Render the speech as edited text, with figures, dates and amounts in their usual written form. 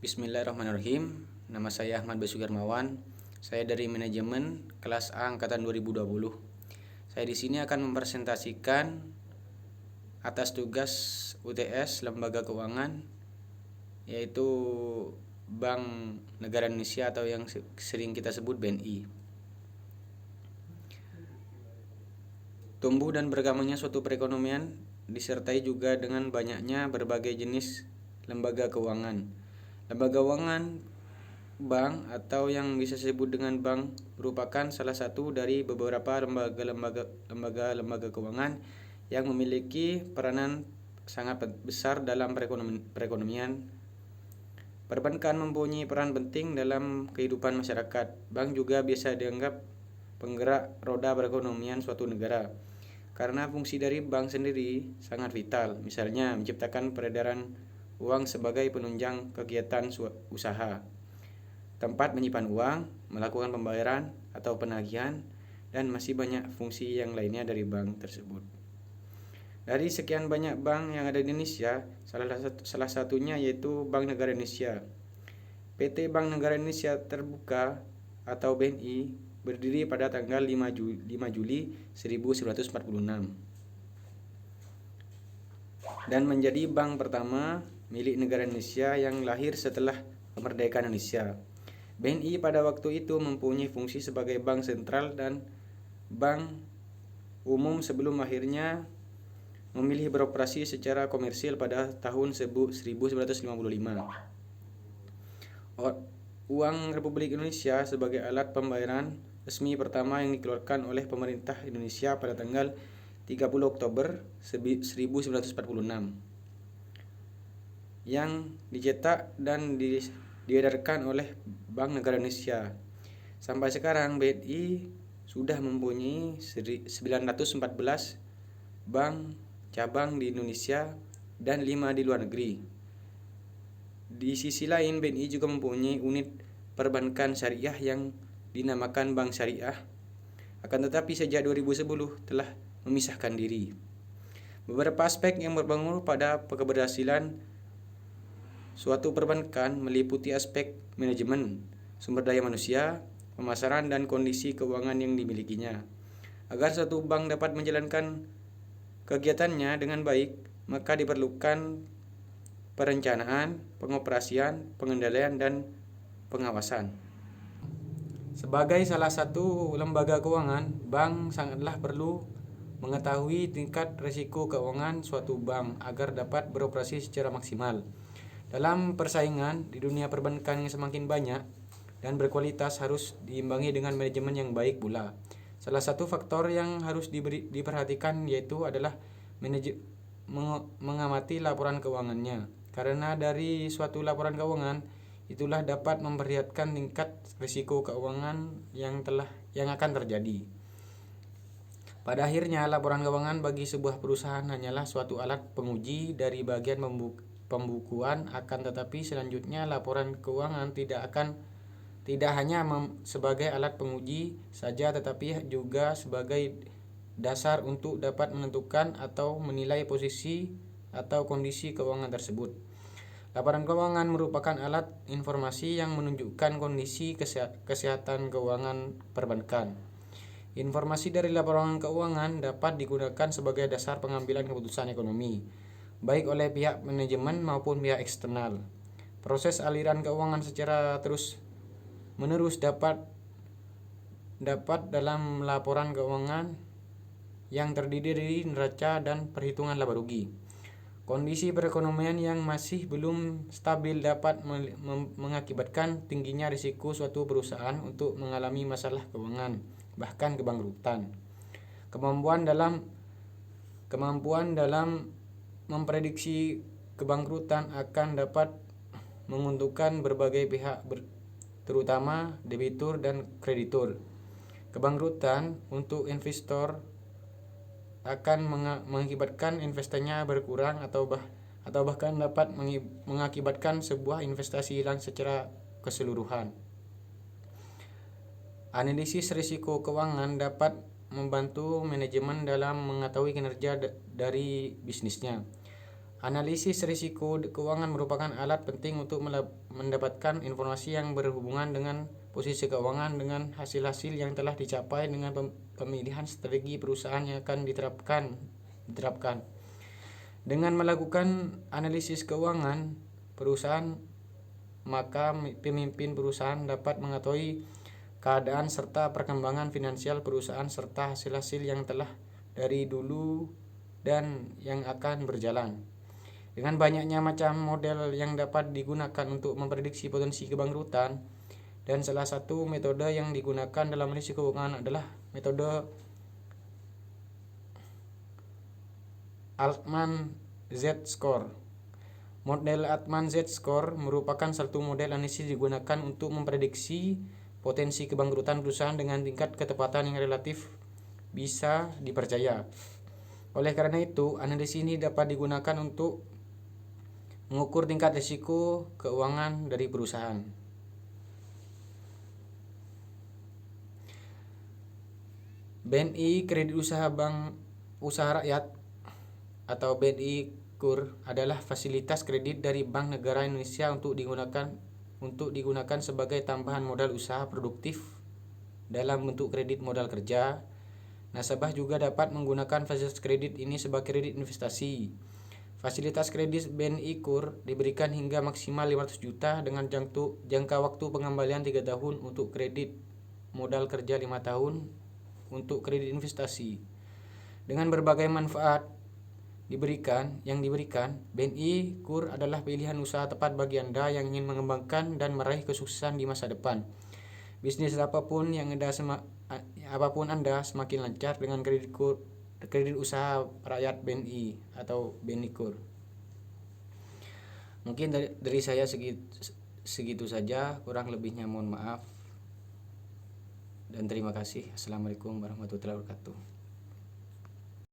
Bismillahirrahmanirrahim. Nama saya Ahmad Basugarmawan. Saya dari manajemen kelas A angkatan 2020. Saya di sini akan mempresentasikan atas tugas UTS Lembaga Keuangan, yaitu Bank Negara Indonesia atau yang sering kita sebut BNI. Tumbuh dan berkembangnya suatu perekonomian disertai juga dengan banyaknya berbagai jenis lembaga keuangan. Lembaga keuangan bank atau yang bisa disebut dengan bank merupakan salah satu dari beberapa lembaga keuangan yang memiliki peranan sangat besar dalam perekonomian. Perbankan mempunyai peran penting dalam kehidupan masyarakat. Bank juga biasa dianggap penggerak roda perekonomian suatu negara, karena fungsi dari bank sendiri sangat vital, misalnya menciptakan peredaran uang sebagai penunjang kegiatan usaha, tempat menyimpan uang, melakukan pembayaran atau penagihan, dan masih banyak fungsi yang lainnya dari bank tersebut. Dari sekian banyak bank yang ada di Indonesia, salah satunya yaitu Bank Negara Indonesia. PT Bank Negara Indonesia Terbuka atau BNI berdiri pada tanggal 5 Juli 1946 dan menjadi bank pertama milik negara Indonesia yang lahir setelah kemerdekaan Indonesia. BNI pada waktu itu mempunyai fungsi sebagai bank sentral dan bank umum sebelum akhirnya memilih beroperasi secara komersil pada tahun 1955. Uang Republik Indonesia sebagai alat pembayaran resmi pertama yang dikeluarkan oleh pemerintah Indonesia pada tanggal 30 Oktober 1946 yang dicetak dan diedarkan oleh Bank Negara Indonesia. Sampai sekarang BNI sudah mempunyai 914 bank cabang di Indonesia dan 5 di luar negeri. Di sisi lain, BNI juga mempunyai unit perbankan syariah yang dinamakan Bank Syariah. Akan tetapi sejak 2010 telah memisahkan diri. Beberapa aspek yang berpengaruh pada keberhasilan suatu perbankan meliputi aspek manajemen, sumber daya manusia, pemasaran, dan kondisi keuangan yang dimilikinya. Agar suatu bank dapat menjalankan kegiatannya dengan baik, maka diperlukan perencanaan, pengoperasian, pengendalian, dan pengawasan. Sebagai salah satu lembaga keuangan, bank sangatlah perlu mengetahui tingkat risiko keuangan suatu bank agar dapat beroperasi secara maksimal. Dalam persaingan di dunia perbankan yang semakin banyak dan berkualitas harus diimbangi dengan manajemen yang baik pula. Salah satu faktor yang harus diperhatikan yaitu adalah mengamati laporan keuangannya. Karena dari suatu laporan keuangan itulah dapat memperlihatkan tingkat risiko keuangan yang akan terjadi. Pada akhirnya, laporan keuangan bagi sebuah perusahaan hanyalah suatu alat penguji dari bagian pembukuan, akan tetapi selanjutnya laporan keuangan tidak hanya sebagai alat penguji saja, tetapi juga sebagai dasar untuk dapat menentukan atau menilai posisi atau kondisi keuangan tersebut. Laporan keuangan merupakan alat informasi yang menunjukkan kondisi kesehatan keuangan perbankan. Informasi dari laporan keuangan dapat digunakan sebagai dasar pengambilan keputusan ekonomi, baik oleh pihak manajemen maupun pihak eksternal. Proses aliran keuangan secara terus-menerus dapat dalam laporan keuangan yang terdiri dari neraca dan perhitungan laba rugi. Kondisi perekonomian yang masih belum stabil dapat mengakibatkan tingginya risiko suatu perusahaan untuk mengalami masalah keuangan, bahkan kebangkrutan. Kemampuan dalam memprediksi kebangkrutan akan dapat menguntungkan berbagai pihak, terutama debitur dan kreditur. Kebangkrutan untuk investor akan mengakibatkan investasinya berkurang atau bahkan dapat mengakibatkan sebuah investasi hilang secara keseluruhan. Analisis risiko keuangan dapat membantu manajemen dalam mengetahui kinerja dari bisnisnya. Analisis risiko keuangan merupakan alat penting untuk mendapatkan informasi yang berhubungan dengan posisi keuangan dengan hasil-hasil yang telah dicapai dengan pemilihan strategi perusahaan yang akan diterapkan. Dengan melakukan analisis keuangan perusahaan, maka pemimpin perusahaan dapat mengetahui keadaan serta perkembangan finansial perusahaan serta hasil-hasil yang telah dari dulu dan yang akan berjalan. Dengan banyaknya macam model yang dapat digunakan untuk memprediksi potensi kebangkrutan, dan salah satu metode yang digunakan dalam risiko keuangan adalah metode Altman Z-score. Model Altman Z-score merupakan satu model analisis digunakan untuk memprediksi potensi kebangkrutan perusahaan dengan tingkat ketepatan yang relatif bisa dipercaya. Oleh karena itu, analisis ini dapat digunakan untuk mengukur tingkat risiko keuangan dari perusahaan. BNI Kredit Usaha Bank Usaha Rakyat atau BNI KUR adalah fasilitas kredit dari Bank Negara Indonesia untuk digunakan sebagai tambahan modal usaha produktif dalam bentuk kredit modal kerja. Nasabah juga dapat menggunakan fasilitas kredit ini sebagai kredit investasi. Fasilitas kredit BNI KUR diberikan hingga maksimal 500 juta dengan jangka waktu pengembalian 3 tahun untuk kredit modal kerja 5 tahun untuk kredit investasi. Dengan berbagai manfaat yang diberikan, BNI KUR adalah pilihan usaha tepat bagi Anda yang ingin mengembangkan dan meraih kesuksesan di masa depan. Bisnis apapun Anda semakin lancar dengan kredit usaha rakyat BNI atau BNI KUR. Mungkin dari saya segitu saja, kurang lebihnya mohon maaf dan terima kasih. Assalamualaikum warahmatullahi wabarakatuh.